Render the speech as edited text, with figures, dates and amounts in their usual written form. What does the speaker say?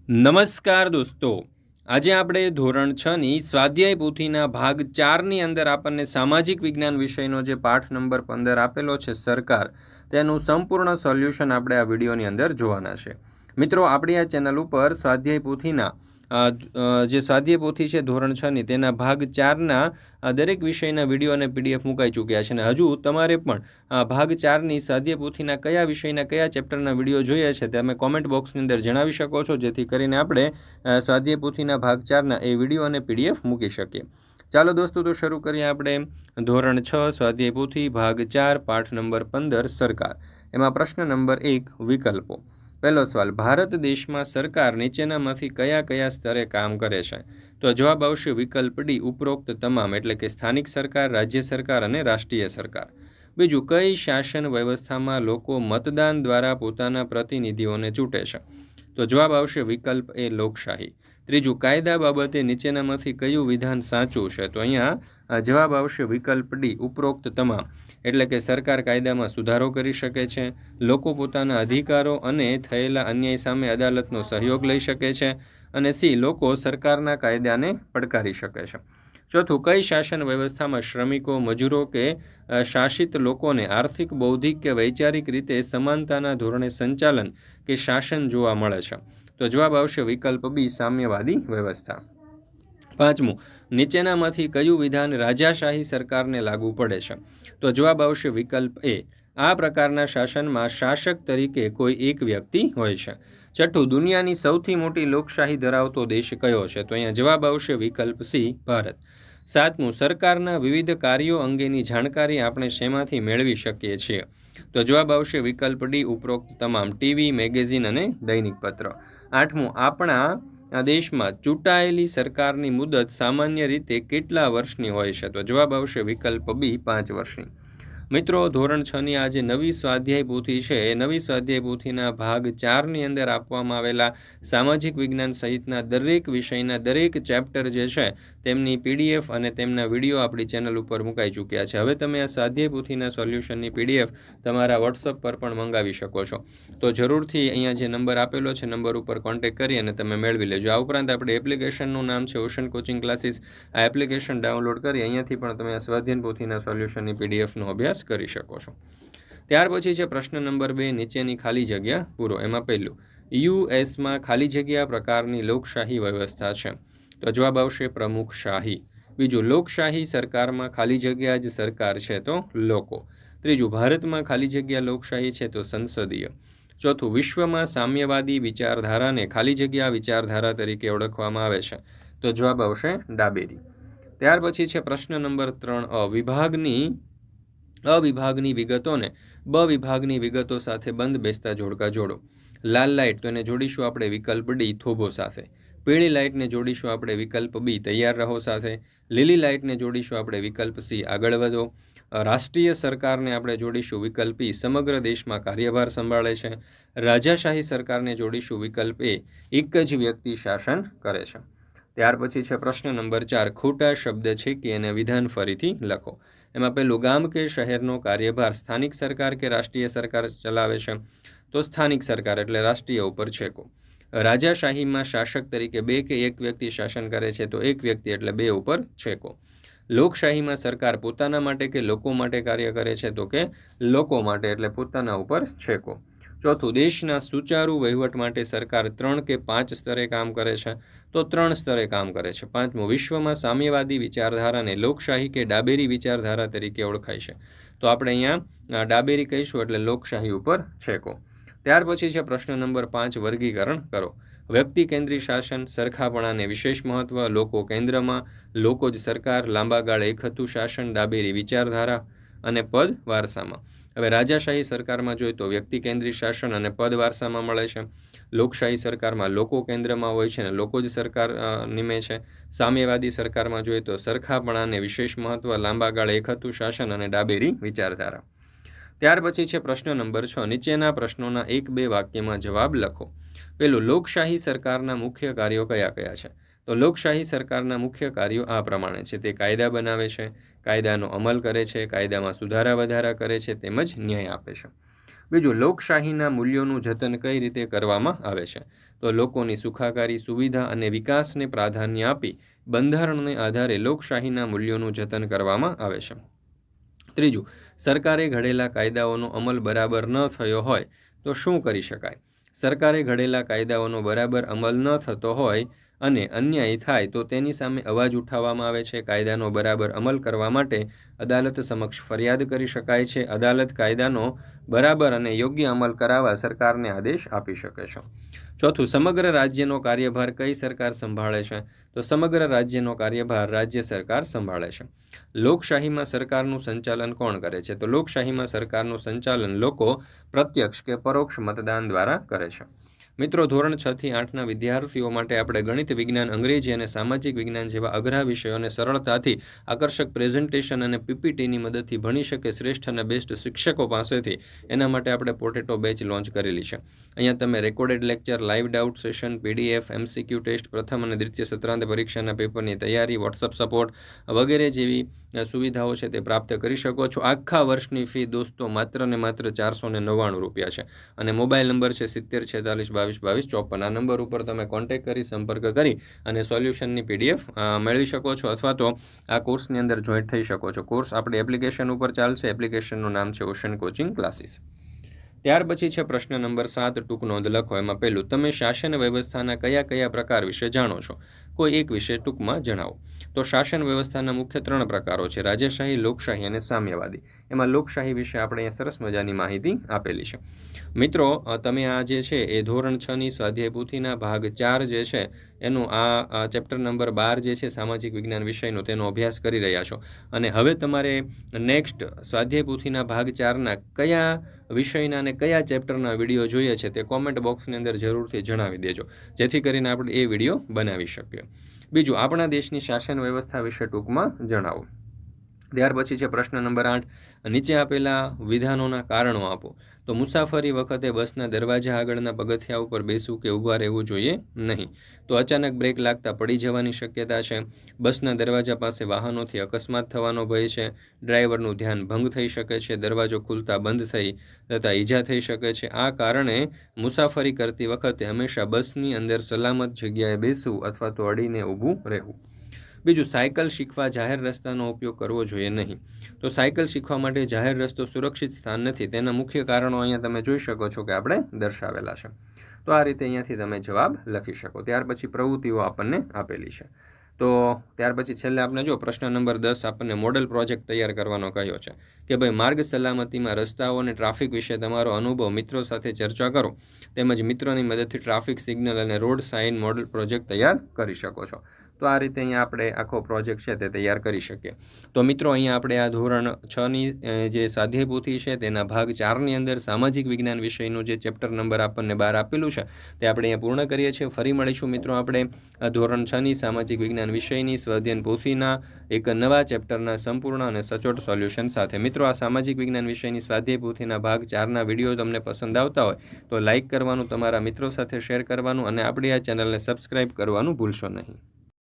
નમસ્કાર દોસ્તો, આજે આપણે ધોરણ 6ની સ્વાધ્યાય પોથીના ભાગ 4ની અંદર આપણને સામાજિક વિજ્ઞાન વિષયનો જે પાઠ નંબર 15 આપેલો છે સરકાર, તેનું સંપૂર્ણ સોલ્યુશન આપણે આ વિડીયોની અંદર જોવાના છે. મિત્રો, આપણી આ ચેનલ ઉપર સ્વાધ્યાય પોથીના જે સ્વાધ્યાય પોથી છે ધોરણ 6ની તેના ભાગ 4ના દરેક વિષયના વિડીયો અને પીડીએફ મુકાઈ ચૂક્યા છે અને હજુ તમારે પણ ભાગ 4ની સ્વાધ્યાય પોથીના કયા વિષયના કયા ચેપ્ટરના વિડીયો જોઈએ છે તે તમે કોમેન્ટ બોક્સની અંદર જણાવી શકો છો, જેથી કરીને આપણે સ્વાધ્યાય પોથીના ભાગ 4ના એ વિડીયો અને પીડીએફ મૂકી શકીએ. ચાલો દોસ્તો, તો શરૂ કરીએ આપણે ધોરણ 6 સ્વાધ્યાય પોથી ભાગ 4 પાઠ નંબર 15 સરકાર. એમાં પ્રશ્ન નંબર 1 વિકલ્પો. પહેલો સવાલ, ભારત દેશમાં સરકાર નીચેનામાંથી કયા કયા સ્તરે કામ કરે છે? તો જવાબ આવશે વિકલ્પ ડી, ઉપરોક્ત તમામ, એટલે કે સ્થાનિક સરકાર, રાજ્ય સરકાર અને રાષ્ટ્રીય સરકાર. બીજું, કઈ શાસન વ્યવસ્થામાં લોકો મતદાન દ્વારા પોતાના પ્રતિનિધિઓને ચૂંટે છે? તો જવાબ આવશે વિકલ્પ એ, લોકશાહી. ત્રીજું, કાયદા બાબતે નીચેનામાંથી કયું વિધાન સાચું છે? તો અહીંયા જવાબ આવશે વિકલ્પ ડી, ઉપરોક્ત તમામ, એટલે કે સરકાર કાયદામાં સુધારો કરી શકે છે, લોકો પોતાના અધિકારો અને થયેલા અન્યાય સામે અદાલતનો સહયોગ લઈ શકે છે, અને સી, લોકો સરકારના કાયદાને પડકારી શકે છે. ચોથું, કઈ શાસન વ્યવસ્થામાં શ્રમિકો, મજૂરો કે શાસિત લોકોને આર્થિક, બૌદ્ધિક કે વૈચારિક રીતે સમાનતાના ધોરણે સંચાલન કે શાસન જોવા મળે છે? તો જવાબ આવશે વિકલ્પ બી, સામ્યવાદી વ્યવસ્થા. પાંચમું, નીચેનામાંથી કયું વિધાન રાજાશાહી સરકારને લાગુ પડે છે? તો જવાબ આવશે વિકલ્પ એ, આ પ્રકારના શાસનમાં શાસક તરીકે કોઈ એક વ્યક્તિ હોય છે. છઠ્ઠું, દુનિયાની સૌથી મોટી લોકશાહી ધરાવતો દેશ કયો છે? તો અહીંયા જવાબ આવશે વિકલ્પ સી, ભારત. સાતમું, સરકારના વિવિધ કાર્યો અંગેની જાણકારી આપણે શેમાંથી મેળવી શકીએ છીએ? તો જવાબ આવશે વિકલ્પ ડી, ઉપરોક્ત તમામ, ટીવી, મેગેઝિન અને દૈનિક પત્ર. આઠમું, આપણા દેશમાં ચૂંટાયેલી સરકારની મુદત સામાન્ય રીતે કેટલા વર્ષની હોય છે? તો જવાબ આવશે વિકલ્પ બી, 5 વર્ષની. મિત્રો, ધોરણ 6ની આ જે નવી સ્વાધ્યાય પોથી છે એ નવી સ્વાધ્યાય પોથીના ભાગ 4ની અંદર આપવામાં આવેલા સામાજિક વિજ્ઞાન સહિતના દરેક વિષયના દરેક ચેપ્ટર જે છે તેમની પીડીએફ અને તેમના વિડીયો આપણી ચેનલ ઉપર મુકાઈ ચૂક્યા છે. હવે તમે આ સ્વાધ્યાય પોથીના સોલ્યુશનની પીડીએફ તમારા વોટ્સઅપ પર પણ મંગાવી શકો છો. તો જરૂરથી અહીંયા જે નંબર આપેલો છે નંબર ઉપર કોન્ટેક્ટ કરી અને તમે મેળવી લેજો. આ ઉપરાંત આપણે એપ્લિકેશનનું નામ છે ઓશન કોચિંગ ક્લાસીસ. આ એપ્લિકેશન ડાઉનલોડ કરી અહીંયાથી પણ તમે આ સ્વાધ્યાય પોથીના સોલ્યુશનની પીડીએફનો અભ્યાસ કરી શકો છો. ત્યાર પછી છે પ્રશ્ન નંબર 2, નીચેની ખાલી જગ્યા પૂરો. એમાં પહેલું, યુએસમાં ખાલી જગ્યા પ્રકારની લોકશાહી વ્યવસ્થા છે? તો જવાબ આવશે પ્રમુખશાહી. બીજું, લોકશાહી સરકારમાં ખાલી જગ્યા જ સરકાર છે? તો લોકો. ત્રીજું, ભારતમાં ખાલી જગ્યા લોકશાહી છે? તો સંસદીય. ચોથું, વિશ્વમાં સામ્યવાદી વિચારધારાને ખાલી જગ્યા વિચારધારા તરીકે ઓળખવામાં આવે છે? તો જવાબ આવશે ડાબેરી. ત્યાર પછી છે પ્રશ્ન નંબર 3, અવિભાગની વિગતોને બ વિભાગની વિગતો સાથે બંધ બેસતા જોડકા જોડો. લાલ લાઇટ, તો એને જોડીશું આપણે વિકલ્પ ડી, થોભો સાથે. પીળી લાઇટને જોડીશું આપણે વિકલ્પ બી, તૈયાર રહો સાથે. લીલી લાઇટને જોડીશું આપણે વિકલ્પ સી, આગળ વધો. રાષ્ટ્રીય સરકારને આપણે જોડીશું વિકલ્પ ઈ, સમગ્ર દેશમાં કાર્યભાર સંભાળે છે. રાજાશાહી સરકારને જોડીશું વિકલ્પ એ, એક જ વ્યક્તિ શાસન કરે છે. ત્યાર પછી છે પ્રશ્ન નંબર 4, ખોટા શબ્દ છે કે એને વિધાન ફરીથી લખો. એમાં પહેલું, ગામ કે શહેરનો કાર્યભાર સ્થાનિક સરકાર કે રાષ્ટ્રીય સરકાર ચલાવે છે? તો સ્થાનિક સરકાર, એટલે રાષ્ટ્રીય ઉપર છેકો. રાજાશાહીમાં શાસક તરીકે 2 કે 1 વ્યક્તિ શાસન કરે છે? તો 1 વ્યક્તિ, એટલે 2 ઉપર છેકો. લોકશાહીમાં સરકાર પોતાના માટે કે લોકો માટે કાર્ય કરે છે? તો કે લોકો માટે, એટલે પોતાના ઉપર છેકો. ચોથું, દેશના સુચારુ વહીવટ માટે સરકાર 3 કે 5 સ્તરે કામ કરે છે? તો 3 સ્તરે કામ કરે છે. પાંચમું, વિશ્વમાં સામ્યવાદી વિચારધારાને લોકશાહી કે ડાબેરી વિચારધારા તરીકે ઓળખાય છે? તો આપણે અહીંયા ડાબેરી કહીશું, એટલે લોકશાહી ઉપર છેકો. ત્યાર પછી છે પ્રશ્ન નંબર 5, વર્ગીકરણ કરો. વ્યક્તિ કેન્દ્રી શાસન, સરખાપણાને વિશેષ મહત્વ, લોકો કેન્દ્રમાં, લોકો જ સરકાર, લાંબા ગાળે એકહથ્થુ શાસન, ડાબેરી વિચારધારા અને પદ વારસામાં. હવે રાજાશાહી સરકારમાં જોઈએ તો વ્યક્તિ કેન્દ્રી શાસન અને પદ વારસામાં મળે છે. લોકશાહી સરકારમાં લોકો કેન્દ્રમાં હોય છે અને લોકો જ સરકાર નિમે છે. સામ્યવાદી સરકારમાં જોઈએ તો સરખાપણાને વિશેષ મહત્વ, લાંબા ગાળે એકહથ્થુ શાસન અને ડાબેરી વિચારધારા. ત્યાર પછી છે પ્રશ્ન નંબર 6, નીચેના પ્રશ્નોના 1-2 વાક્યમાં જવાબ લખો. પેલું, લોકશાહી સરકારના મુખ્ય કાર્યો કયા કયા છે? તો લોકશાહી સરકારના મુખ્ય કાર્યો આ પ્રમાણે છે. તે કાયદા બનાવે છે, કાયદાનો અમલ કરે છે, કાયદામાં સુધારા વધારા કરે છે, તેમજ ન્યાય આપે છે. બીજું, લોકશાહીના મૂલ્યોનું જતન કઈ રીતે કરવામાં આવે છે? તો લોકોની સુખાકારી, સુવિધા અને વિકાસને પ્રાધાન્ય આપી બંધારણને આધારે લોકશાહીના મૂલ્યોનું જતન કરવામાં આવે છે. ત્રીજું, સરકારે ઘડેલા કાયદાઓનો અમલ બરાબર ન થયો હોય તો શું કરી શકાય? સરકારે ઘડેલા કાયદાઓનો બરાબર અમલ ન થતો હોય અને અન્યાય થાય તો તેની સામે અવાજ ઉઠાવવામાં આવે છે. કાયદાનો બરાબર અમલ કરવા માટે અદાલત સમક્ષ ફરિયાદ કરી શકાય છે. અદાલત કાયદાનો બરાબર અને યોગ્ય અમલ કરાવવા સરકારને આદેશ આપી શકે છે. ચોથું, સમગ્ર રાજ્યનો કાર્યભાર કઈ સરકાર સંભાળે છે? તો સમગ્ર રાજ્યનો કાર્યભાર રાજ્ય સરકાર સંભાળે છે. લોકશાહીમાં સરકારનું સંચાલન કોણ કરે છે? તો લોકશાહીમાં સરકારનું સંચાલન લોકો પ્રત્યક્ષ કે પરોક્ષ મતદાન દ્વારા કરે છે. મિત્રો, ધોરણ 6 થી 8ના વિદ્યાર્થીઓ માટે આપણે ગણિત, વિજ્ઞાન, અંગ્રેજી અને સામાજિક વિજ્ઞાન જેવા અઘરા વિષયોને સરળતાથી આકર્ષક પ્રેઝન્ટેશન અને પીપીટીની મદદથી ભણી શકે શ્રેષ્ઠ અને બેસ્ટ શિક્ષકો પાસેથી એના માટે આપણે પોટેટો બેચ લોન્ચ કરેલી છે. અહીંયા તમે recorded lecture, live doubt session, PDF, MCQ test, પ્રથમ અને દ્વિતીય સત્રાંત પરીક્ષાના પેપરની તૈયારી, વોટ્સઅપ સપોર્ટ વગેરે જેવી સુવિધાઓ છે તે પ્રાપ્ત કરી શકો છો. આખા વર્ષની ફી દોસ્તો માત્ર ને માત્ર 499 રૂપિયા છે અને મોબાઈલ નંબર છે 7046222254. આ નંબર ઉપર તમે કોન્ટેક્ટ કરી સંપર્ક કરી અને સોલ્યુશનની પીડીએફ મેળવી શકો છો અથવા તો આ કોર્સની અંદર જોઈન્ટ થઈ શકો છો. કોર્સ આપણી એપ્લિકેશન ઉપર ચાલશે. એપ્લિકેશનનું નામ છે ઓશન કોચિંગ ક્લાસીસ. ત્યાર પછી છે પ્રશ્ન નંબર 7, ટૂંક નોંધ લખો. એમાં પહેલું, તમે શાસન વ્યવસ્થાના કયા કયા પ્રકાર વિશે જાણો છો? કોઈ એક વિશે ટૂંકમાં જણાવો. તો શાસન વ્યવસ્થાના મુખ્ય 3 પ્રકારો છે: રાજાશાહી, લોકશાહી અને સામ્યવાદી. એમાં લોકશાહી વિશે આપણે અહીંયા સરસ મજાની માહિતી આપેલી છે. મિત્રો, તમે આ જે છે એ ધોરણ 6ની સ્વાધ્યાય પોથીના ભાગ 4 જે છે એનું આ ચેપ્ટર નંબર 12 જે છે સામાજિક વિજ્ઞાન વિષયનો તેનો અભ્યાસ કરી રહ્યા છો અને હવે તમારે નેક્સ્ટ સ્વાધ્યાય પોથીના ભાગ 4ના કયા વિષયના અને કયા ચેપ્ટરના વિડીયો જોઈએ છે તે કોમેન્ટ બોક્સની અંદર જરૂરથી જણાવી દેજો, જેથી કરીને આપણે એ વિડીયો બનાવી શકીએ. બીજું, આપણા દેશની શાસન વ્યવસ્થા વિશે ટૂંકમાં જણાવો. ત્યાર પછી છે પ્રશ્ન નંબર 8, નીચે આપેલા વિધાનોના કારણો આપો. તો મુસાફરી વખતે બસના દરવાજા આગળના પગથિયા ઉપર બેસવું કે ઊભા રહેવું જોઈએ નહીં. તો અચાનક બ્રેક લાગતા પડી જવાની શક્યતા છે. બસના દરવાજા પાસે વાહનોથી અકસ્માત થવાનો ભય છે. ડ્રાઈવરનું ધ્યાન ભંગ થઈ શકે છે. દરવાજો ખુલતા બંધ થઈ તથા ઈજા થઈ શકે છે. આ કારણે મુસાફરી કરતી વખતે હંમેશા બસની અંદર સલામત જગ્યાએ બેસવું અથવા તો અડીને ઊભું રહેવું. બીજું, સાયકલ શીખવા જાહેર રસ્તાનો ઉપયોગ કરવો જોઈએ નહીં. તો સાયકલ શીખવા માટે જાહેર રસ્તો સુરક્ષિત સ્થાન નથી. તેના મુખ્ય કારણો અહીંયા તમે જોઈ શકો છો કે આપણે દર્શાવેલા છે. તો આ રીતે અહીંયાથી તમે જવાબ લખી શકો. ત્યાર પછી પ્રવૃત્તિઓ આપણને આપેલી છે. તો ત્યાર પછી છેલ્લે આપણે જો પ્રશ્ન નંબર 10 આપણને મોડલ પ્રોજેક્ટ તૈયાર કરવાનો કહ્યો છે કે ભાઈ માર્ગ સલામતીમાં રસ્તાઓ અને ટ્રાફિક વિશે તમારો અનુભવ મિત્રો સાથે ચર્ચા કરો તેમજ મિત્રોની મદદથી ટ્રાફિક સિગ્નલ અને રોડ સાઇન મોડલ પ્રોજેક્ટ તૈયાર કરી શકો છો. તો આ રીતે અહીંયા આપણે આખો પ્રોજેક્ટ છે તે તૈયાર કરી શકીએ. તો મિત્રો, અહીંયા આપણે આ ધોરણ 6ની જે સ્વાધ્યાય પોથી છે તેના ભાગ 4ની અંદર સામાજિક વિજ્ઞાન વિષયનું જે ચેપ્ટર નંબર આપણને 12 આપેલું છે તે આપણે અહીંયા પૂર્ણ કરીએ છીએ. ફરી મળીશું મિત્રો આપણે ધોરણ 6ની સામાજિક વિજ્ઞાન વિષયની સ્વાધ્યાય પોથીના એક નવા ચેપ્ટરના સંપૂર્ણ અને સચોટ સોલ્યુશન સાથે. મિત્રો, આ સામાજિક વિજ્ઞાન વિષયની સ્વાધ્યાય પોથીના ભાગ 4ના વિડીયો તમને પસંદ આવતા હોય તો લાઇક કરવાનું, તમારા મિત્રો સાથે શેર કરવાનું અને આપણી આ ચેનલને સબસ્ક્રાઇબ કરવાનું ભૂલશો નહીં.